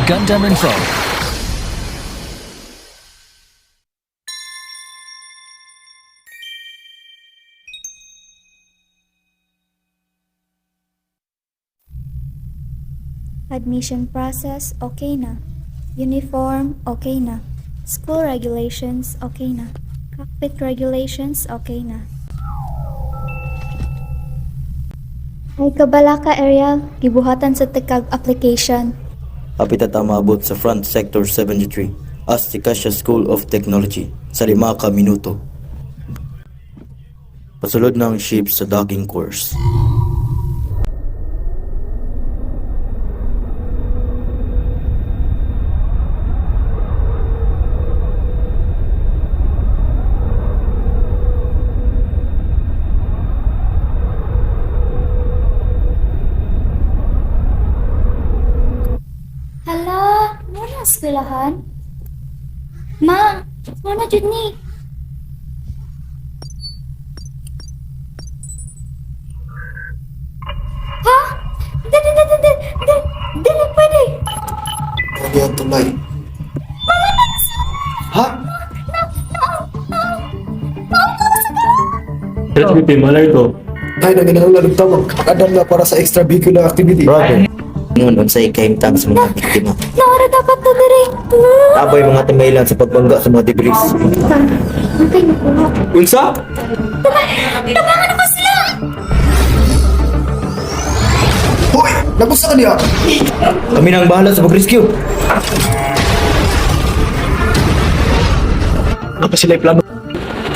Gundam Info. Admission process, okay na. Uniform, okay na. School regulations, okay na. Cockpit regulations, okay na. Ay kabalaka area, gibuhatan sa tekag application. Apita ta maabot sa front sector 73, Astikasya School of Technology, sa 5 ka minuto. Pasulod ng ship sa docking course. Hala, muna eskwelahan? Ma, muna jud ni. Ha? Dili pwede. Ano yan tulay? Ha? SBT, malay ko. Ay, nanginahanglan ng tawag. Adam na para sa extracurricular activity. Brother, ngun unsay kahimtang sa mga biktima. Naara dapat to diri. Abay mga timailan sa pagbangga sa mga debris. Okay, nakuha. Unsa? Tabangan ako sila! Hoy! Nagusta ka niya! Kami nang bahala sa pag-rescue. Napa sila'y plano.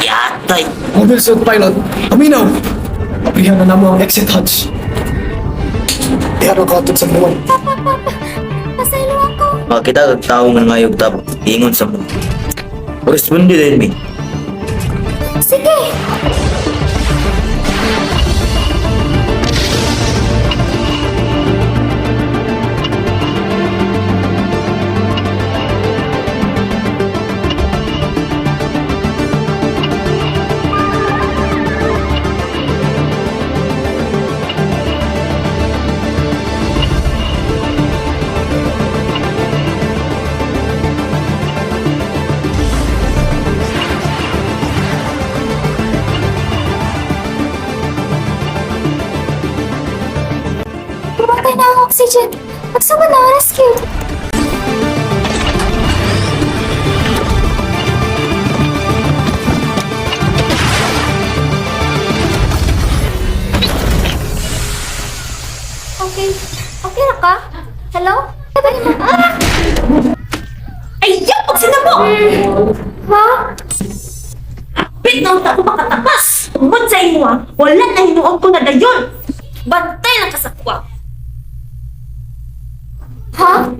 Yatay! Mobile suit pilot, aminaw! Abrihan na namo ang exit hatch. Iyan ang katod sa buwan. Pasaylo ako. Makita kag tao nga ngayog tapos ingon sa mo. Responde din mi. Sige! Pumatay na ang oxygen. Magsama na ang rescue. Okay. Okay na ka? Hello? Dali mo. Ay, yapag sila mo! Ha? Apit na ako makatakas! Tungkol sa imo wala na hinuog ko na dayon! Bantay lang ka sa kuwa! Ha?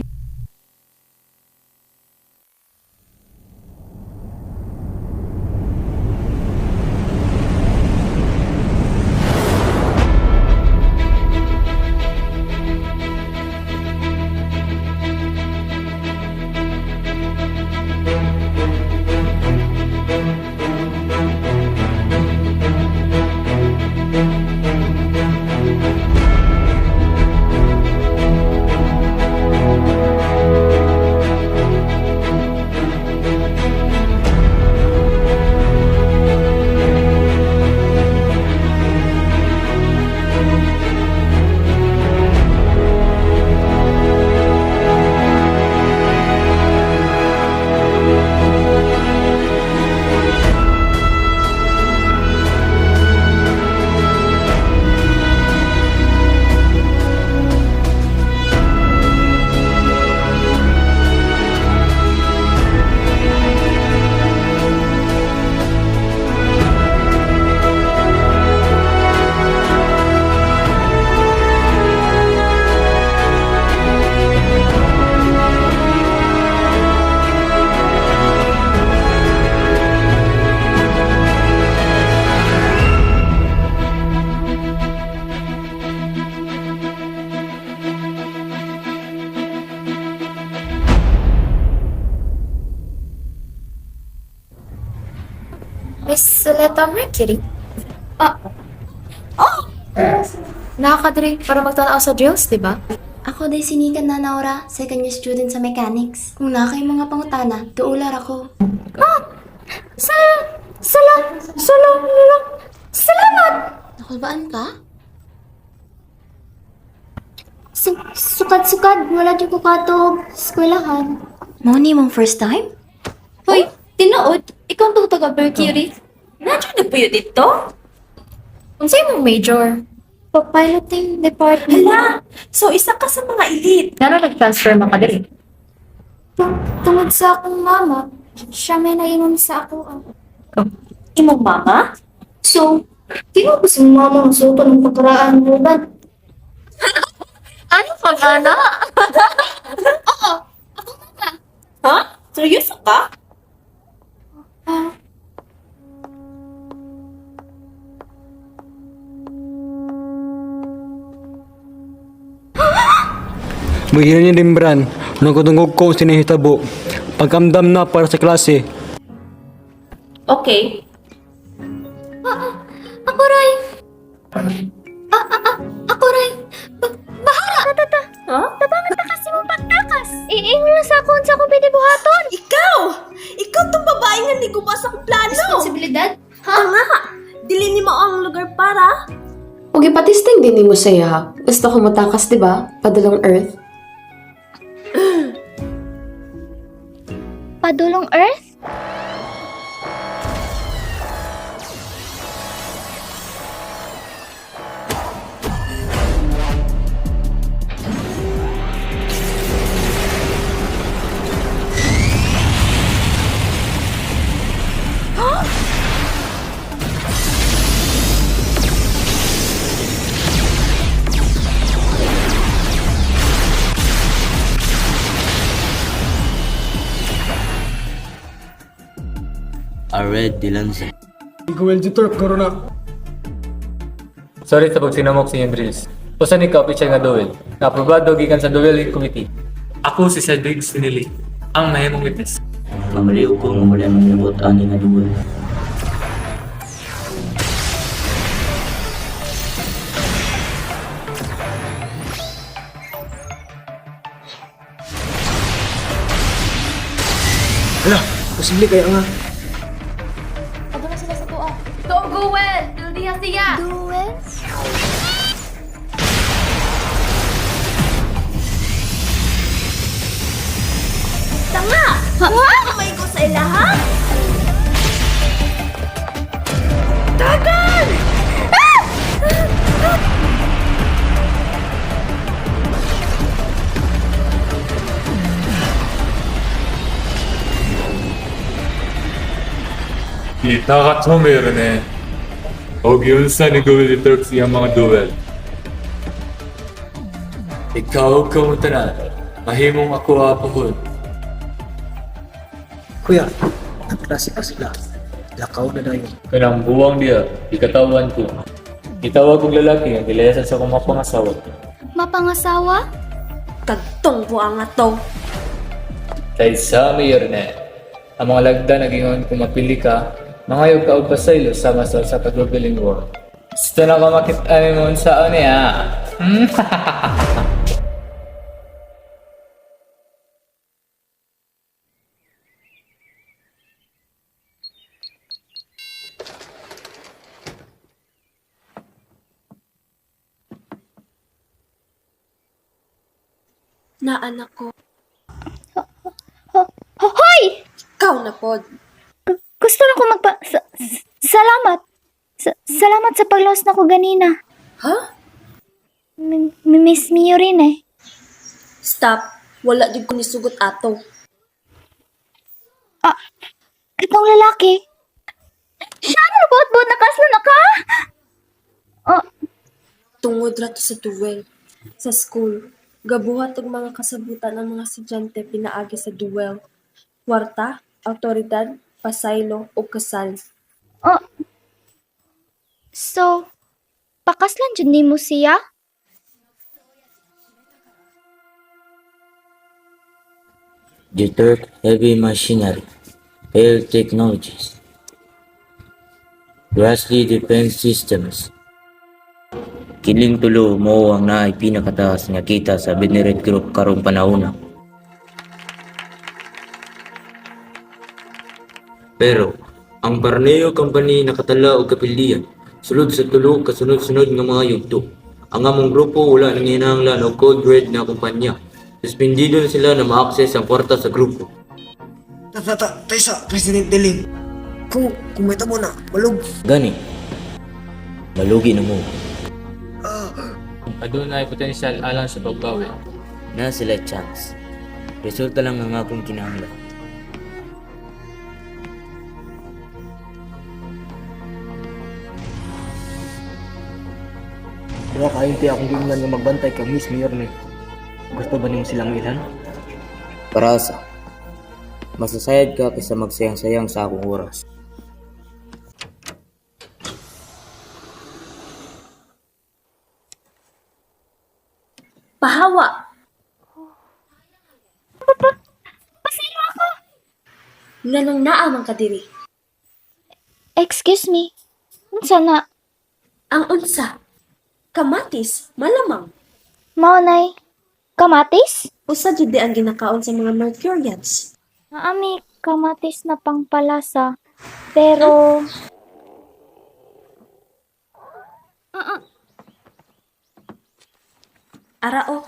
Miss Soleta Mercury. Oh! Nakakadiri para magtanaw sa Diyos, di ba? Ako day sinikan na Naura, second year student sa mechanics. Kung na kayo mga pangutana, tuular ako. Salamat! Nakulbaan ka? Sukad-sukad, wala di ko katog eskwelahan. Moni mong first time? Hoy, tinuod, ikaw ang taga Mercury. Nadyo na po yun dito? Unsay mong major? Piloting department. Hala! So, isa ka sa mga elite. Nga nag-transfer man ka diri? Tungod sa akong mama, siya may nainom sa ako. Imong mama? So, di mo ba si mama masuto ng pakaraan mo ba? Ano pag ana? Ha? Seryoso ka? Ah, Maghinan ni Limbran, nung kutungog ko sinihitabo. Pagkamdam na para sa klase. Okay. ako rin. Ako rin. Bahala! Tata. Ha? Tabangan ta kasi mong pagtakas. Iingon lang sa akong sa akong binibuhaton. Ikaw! Ikaw tong babae nga hindi ko sa akong plano! Responsibilidad? Nga! Dili ni mo ang lugar para? Huwag ipatisting din ni mo saya. Gusto ko matakas, di ba? Padulong Earth. Padulong Earth? Red Dilanza. Iguel di Turk, Corona. Sorry sa pagsinamok si Drills. Usa ni ka official nga duel. Naprobado gikan sa dueling committee. Ako si Cedric Sinili, ang nahimong witness. Mamaliw ko nga muli ang nabot ani nga duwal. Hala, posible kaya nga. Duel? Tanga! Kamay ko sa ilahan! Dagan! Nakakatumir ne. Og yun sa nag-duel ni Turks yung mga duel. Ikaw kamutan mahimong ako apahon. Kuya, nagklase pa sila. Lakaw na dayon. Kanang buwang dia, ikatawan ko. Itawag kong lalaki ang gilayasan sa kong mapangasawa. Mapangasawa? Kagtong ko ang ato. Dahil sa mayor na, ang mga lagda nagingon kung mapili ka, mangayog ka og pasaylo sama sa pagbibiling war. Gusto na ka makita mo sa niya. Na anak ko. Hoy! Ikaw na pod. Gusto na ko salamat. Salamat sa paglaos na ko ganina. Ha? Miss Mio rin eh. Stop. Wala din ko nisugot ato. Katong lalaki. Siya na buot-buot nakaslo na ka? Tungod rato sa duel. Sa school. Gabuhat og mga kasabutan ang mga estudyante pinaagi sa duel. Kwarta, autoridad, pasaylo o kasal. So, pakaslan dyan ni mo siya? Turk Heavy Machinery. Air Technologies. Grassley Defense Systems. Kining tulo mo ang naay pinakataas nga kita sa Binired Group karong panahon. Pero ang Barneo Company nakatala og kapildian sulod sa tulo ka sunod-sunod nga mga yugto. Ang among grupo wala nang hinahanglan og code red na kumpanya. Suspendido na sila na ma-access ang kwarta sa grupo. Taysa, President Deling. Kung may tamo na, malug. Gani, malugi na mo. Adunay potensyal alang sa pagbawi. Na sila chance. Resulta lang ang akong kinahanglan. Wala kainti akong gingnan nga magbantay kang Miss Mayor ni. Gusto ba nimo silang ilhan? Para sa masasayad ka kaysa magsayang-sayang sa akong oras. Pahawa! Nganong naamang kadiri. Excuse me. Unsa na? Ang unsa? Kamatis, malamang. Maunay. Kamatis? Usa jud di ang ginakaon sa mga Mercurians. Naami kamatis na pangpalasa. Pero... Arao,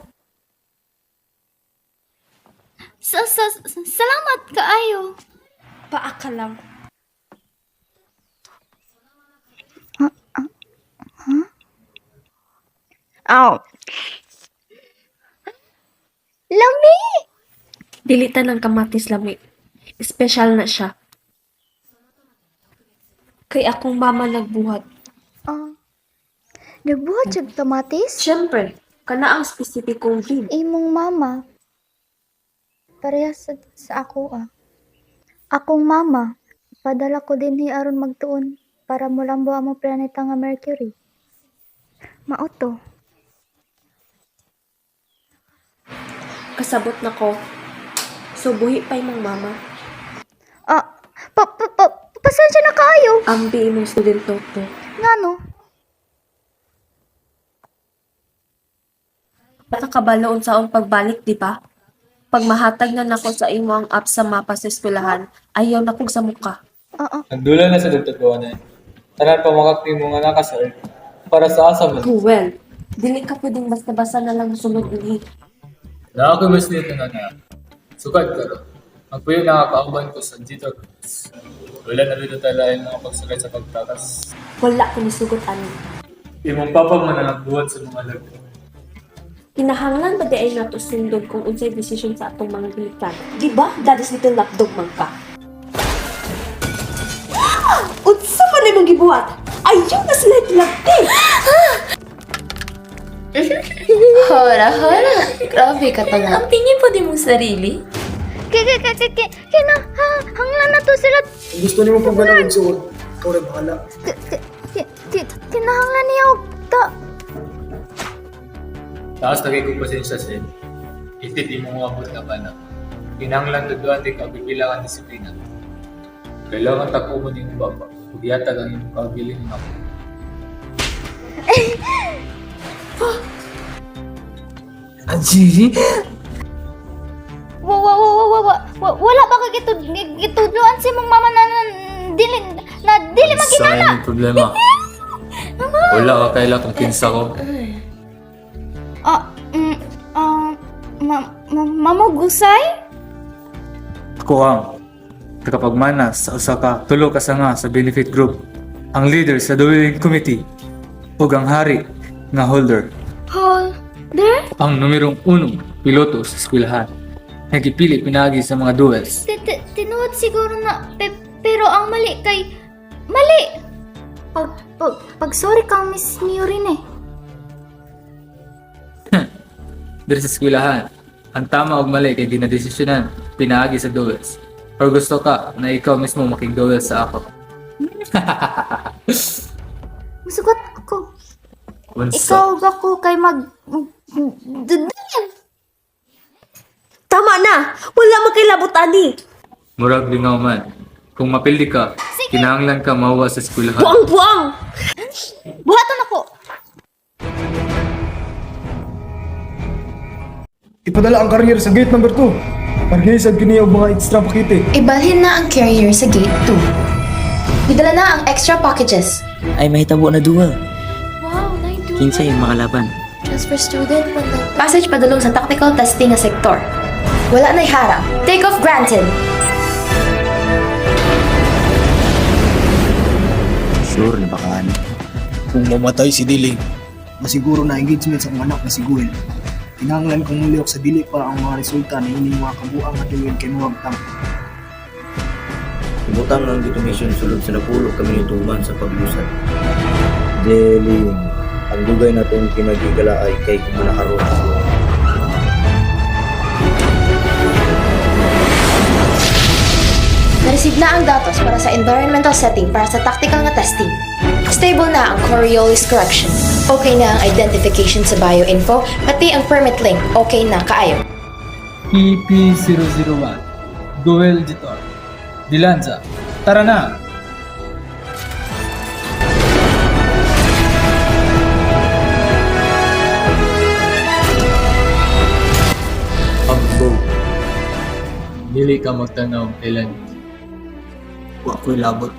Salamat kaayo. paa ka lang. Aw. Lami! Dilitan ng kamatis lami. Espesyal na siya. Kay akong mama nagbuhat. Nagbuhat siya kamatis? Siyempre, kana ang spesipikong breed. Imong mama. Parehas sa ako Akong mama, padala ko din aron magtuon para mulambo ang planeta nga Mercury. Mauto. Kasabot na ko. So, buhi pa imong mama. Pasensya na kayo. Ambi imong studento to. Ngano? Nakakabaloon sa akong pagbalik, di ba? Pag mahatag na nako sa imo ang app sa mapa sa eskwelahan, ayaw na kong sa muka. Nagdula na sa dagtagwa na. Tanan pa makakti mo nga nakasal. Para sa asa man. Well, dili ka pwedeng basta-basta na lang sunod ini. Na ako mas nito na na. Sukad ka ro. Magpuyo nakakauban ko sa Dito Cruz. Wala na rin tala yung mga pagsakay sa pagtakas. Wala ko nisugot ani. Imong papa man na nagbuhat sa mga lagto. Kinahanglan ba di ay nato sundod kung unsay decision sa atong mga bilikan? Di ba? Dadis little lapdog man ka. Unsa man imong gibuhat? Ayaw na sila tilapti! Hora. Grabe ka tala. Ang tingin po di mong sarili. Hanglan na to sila. Kung gusto nimo pang ganun suot, ikaw rin bahala. Kinahanglan niya og Taas tagay ko pasensya sa inyo. Itit di mo mabot na pa na. Kinanglan tuduan di ka bibilangan disiplina. Kailangan tako mo din yung baba. Kudiyatag ang iyong kabiling ako. Anji? Wala ba ka gitudloan si mong mama na dili Sa yung problema. Wala ka kaila kung kinsa ko. Mamugusay? Ako ang tagapagmanas sa usa ka tulo ka sanga sa benefit group, ang leader sa dueling committee, ug ang hari nga holder, Holder? ang numerong 1 piloto sa eskwelahan. Nagipili pinagi sa mga duels. Tinuod siguro na pero ang mali kay mali. Pag sorry kang Miss Miorin Diri sa eskwelahan, ang tama ug mali kay ginadesisyonan pinaagi sa duels. Or gusto ka na ikaw mismo making duels sa ako? Masugot ako. Unsa? Ikaw ug ako kay Tama na! Wala magkilabot ani! Murag lingaw man. Kung mapildi ka, kinahanglan ka mauwa sa eskwelahan. Buang-buang! buhaton ako. ipadala ang career sa gate number 2. Parhisad kini ang mga extra pakete. Ibalhin na ang carrier sa gate 2. Idala na ang extra packages. Ay mahitabo na duwa. Wow, naidula. Kinsa yung makalaban. Transfer student pa na. Passage padulong sa tactical testing nga sektor. Wala na'y harang. Take off granted. Sure na baka ano. Kung mamatay si Diling, masiguro na engagement sa akong anak na si Guel. Kinahanglan kong muliyok sa dili pa ang mga resulta na ining mga kabuang at iwin kay Muwagtang. Ibutang ang detonation sulod sa napulo kami nituman sa paglusad. Deling, ang dugay na itong pinagigala ay kay kumanakaroon. Na-receive na ang datos para sa environmental setting para sa tactical nga testing. Stable na ang Coriolis correction. Okay na ang identification sa bioinfo, pati ang permit link. Okay na, kaayo. EP001 Goel Jitor Dilanza, tara na! Abbo, dili ka magtanaw kailan. Wa ko'y labot.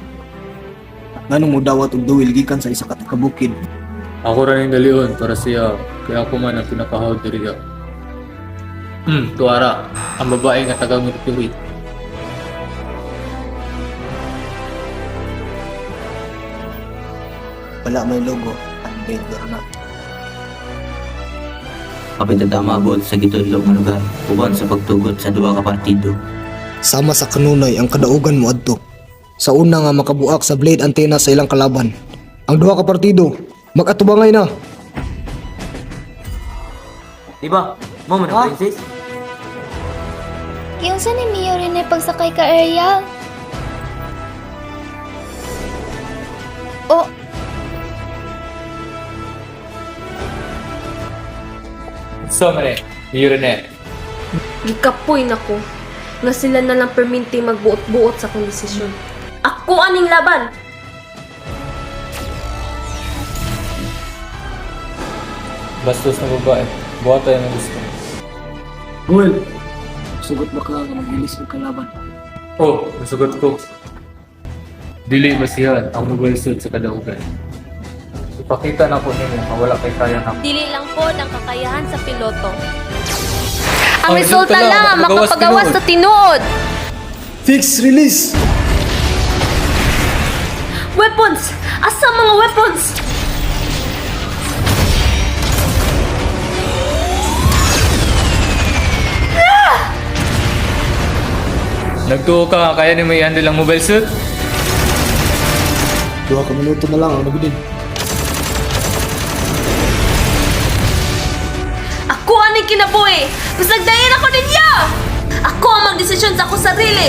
Nganong mo dawat og duwil gikan sa isa ka kabukid. Ako rin yung dalion para siya, kaya ako man ang pinakahawd diriya. Tuara, ang babae nga tagang Mercury. Wala may logo, ang vendor na. Kapit na mabot sa gitudlong nga lugar. Uban sa pagtugot sa duwa ka partido. Sama sa kanunay ang kadaugan mo adto. Sa una nga makabuak sa blade antena sa ilang kalaban. Ang duha ka partido, mag-atubangay na. Diba? Mo man ang princess? Yung sa ni Mio rin ay pagsakay ka, Ariel. Oh, So, mare, yun na. Gikapoy na ko nga sila na lang perminti magbuot-buot sa akong desisyon. Ako aning laban! Bastos na babae. Buhat tayo ng gusto. Guel, sugot ba ka nga mag-ilis ng kalaban? Oh, nasagot ko. Dili basihan ang mobile suit sa kadaugan. Ipakita na po ninyo na wala kay kaya na. Dili lang po ng kakayahan sa piloto. Ang Ang resulta resulta lang, lang ang makapagawas makapagawas tinuod. sa tinuod. Fix release! Weapons! Asa mga weapons? Nagtuo ka, kaya ni may handle ang mobile suit? Duha ka minuto na lang ang nabilin. Ako aning kinabuhi! Masagdayan ako ninyo! Ako ang magdesisyon sa ako sarili!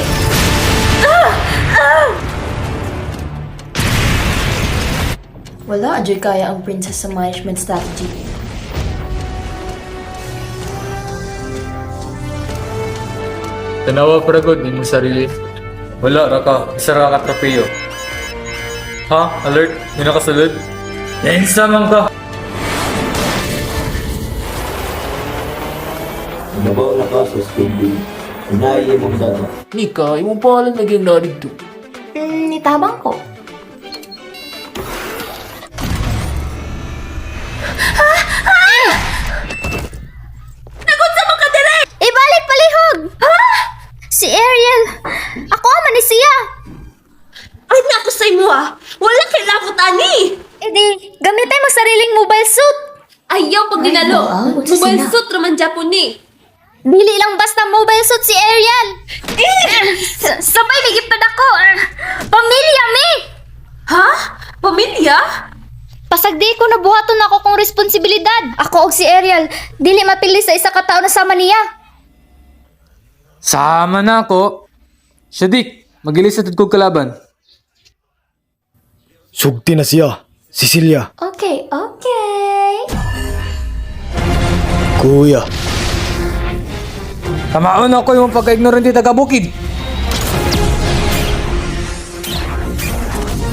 Wala, ajoy kaya ang princess sa management strategy. Tanawa paragod ni mo sarili. Wala, raka. Isa ra ka tropeyo. Ha? Alert? May nakasulod? Nainsa man ka! Nabaw na ka sa spending. Unahin mong data. Nika, imong pangalan naging narig to. Nitabang ko. ibalik palihog! Ha? Si Ariel! Ako man ni siya! Ay, naku sa imo ah! Wala kay labot ani! E di, gamitin mo sariling mobile suit! Ayaw pag dinalo! wow, Mobile sina. suit raman Japon ni! Dili lang basta mobile suit si Ariel! Sabay migipad ako! Pamilya mi! Ha? Pamilya? Pasagdi ko na buhaton ako kong responsibilidad. Ako og si Ariel, dili mapili sa isa ka tawo na sama niya. Sama na ako. Shadik, magilis at kong kalaban. Sugti na siya, Cecilia. Okay, okay. Kuya. Tamaon ako yung pagka-ignorante taga-bukid.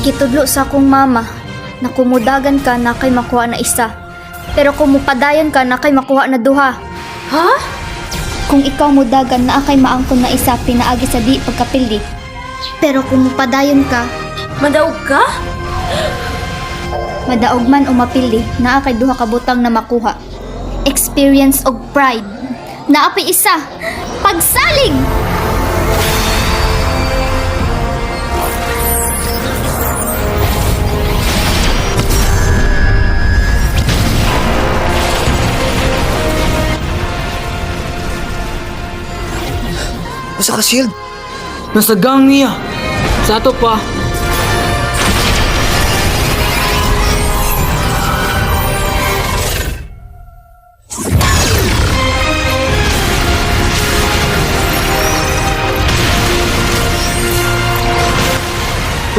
Kitudlo sa akong mama na kumudagan ka na kay makuha na isa. Pero kung mupadayon ka na kay makuha na duha. Ha? Kung ikaw mudagan na akay maangkon na isa pinaagi sa di pagkapili. Pero kung padayon ka, Madaog ka? madaog man o mapili, naa kay duha ka butang na makuha. Experience og pride. Naapay isa, pagsalig! Usa ka shield. Nasa gang niya. Sa ato pa.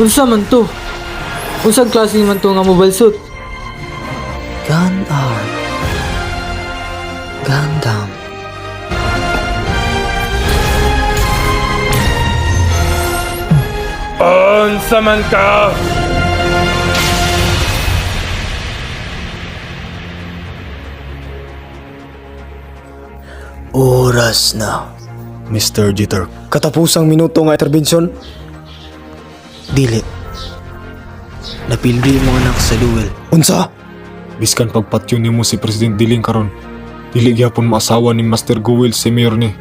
Unsa man to? Unsang klase man to nga mobile suit? Gun arm. Gundam. Unsa man ka? Oras na. Mr. Jeter. Katapusang minuto nga interbensyon. Dili. Napildi mo anak sa duel. Unsa? Biskan pagpatyo nimo si President Diling karon. Dili gyapon maasawa ni Master Gowill si Mayor ni.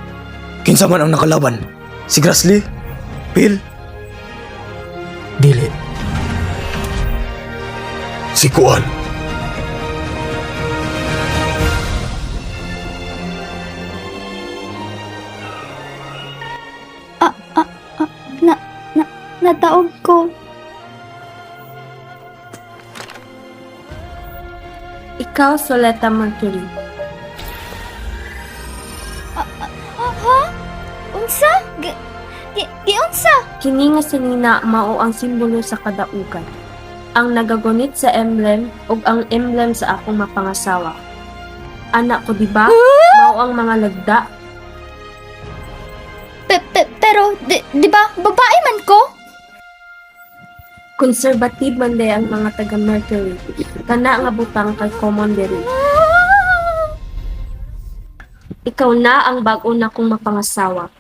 Kinsa man ang nakalaban? Si Grassley? Phil? Dili. Si Kuan. Nataog ko. Ikaw, Soleta Mercury. Ha? Unsa? Unsa? Kini nga sinina mao ang simbolo sa kadaugan. Ang nagagunit sa emblem ug ang emblem sa akong mapangasawa. Anak ko, di ba? Mao ang mga lagda. Pero, di ba, babae man ko? Conservative man day ang mga taga Mercury. Kana nga butang kay Commandery. Ikaw na ang bag-o na kong mapangasawa.